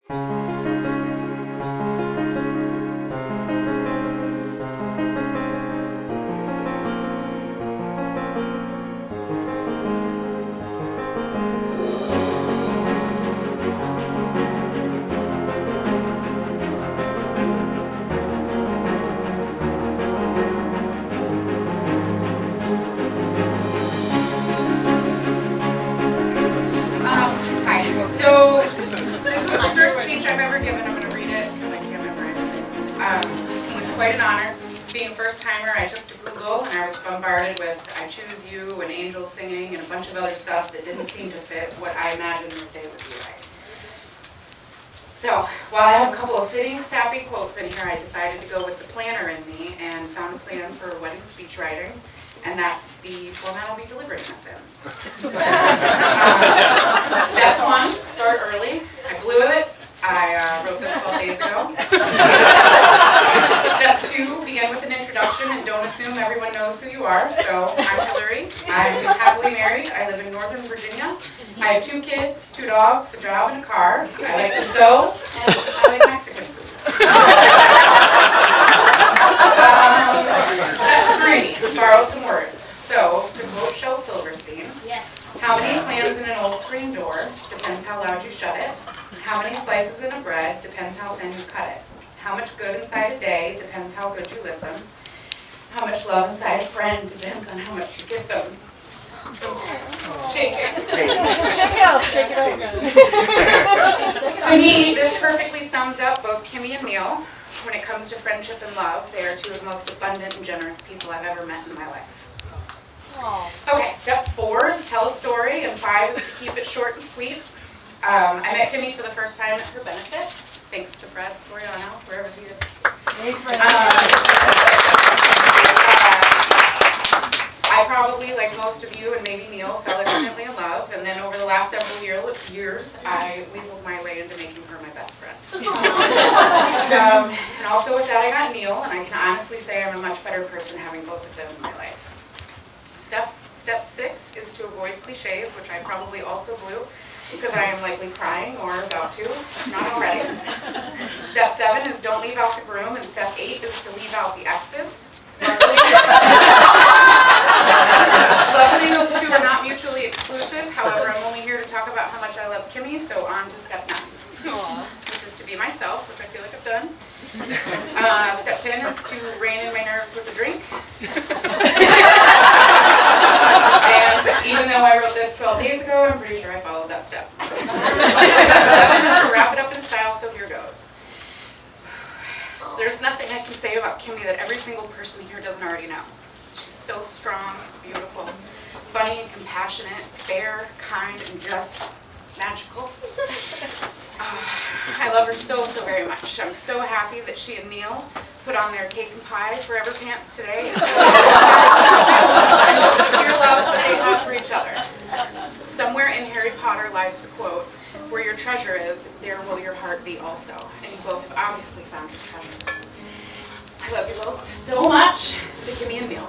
Hi. So this is the first speech I've ever given. I'm going to read it because I can't memorize things. It's quite an honor. Being a first timer, I took to Google and I was bombarded with "I Choose You" and angels singing and a bunch of other stuff that didn't seem to fit what I imagined this day would be like. So while I have a couple of fitting, sappy quotes in here, I decided to go with the planner in me and found a plan for wedding speech writing. And that's the format I'll be delivering this in. Step 1, start early. I blew it. I wrote this 12 days ago. Step 2, begin with an introduction and don't assume everyone knows who you are. So I'm Hillary. I'm happily married. I live in Northern Virginia. I have 2 kids, 2 dogs, a job, and a car. I like to sew, and I like Mexican food. Step 3, borrow some words. So, to quote Shel Silverstein, Yes. how many slams in an old screen door depends how loud you shut it. How many slices in a bread depends how thin you cut it. How much good inside a day depends how good you live them. How much love inside a friend depends on how much you give them. Shake it. Shake it off, shake it off. To me, this perfectly sums up both Kimmy and Neil. When it comes to friendship and love, they are 2 of the most abundant and generous people I've ever met in my life. Okay, step 4 is tell a story, and 5 is to keep it short and sweet. I met Kimmy for the first time at her benefit, thanks to Fred Soriano, wherever he is. Hey, Fred. I probably, like most of you and maybe Neil, fell instantly in love, and then over the last several years, I weaseled my way into making her my best friend. And also with that, I got Neil, and I can honestly say I'm a much better person having both of them in my life. Step 6 is to avoid cliches, which I probably also blew because I am likely crying or about to, if not already. Step 7 is don't leave out the groom, and step 8 is to leave out the exes. Luckily, those 2 are not mutually exclusive. However, I'm only here to talk about how much I love Kimmy, so on to step 9. Which is to be myself, which I feel like I've done. Step 10 is to rein in my nerves with a drink. And even though I wrote this 12 days ago, I'm pretty sure I followed that step. Step 11 is to wrap it up in style, so here goes. There's nothing I can say about Kimmy that every single person here doesn't already know. She's so strong, beautiful, funny and compassionate, fair, kind, and just magical. I love her so, so very much. I'm so happy that she and Neil put on their cake and pie forever pants today. And just the pure love that they have for each other. Somewhere in Harry Potter lies the quote, "Where your treasure is, there will your heart be also." And you both have obviously found your treasures. I love you both so much. To Kimmy and Neil.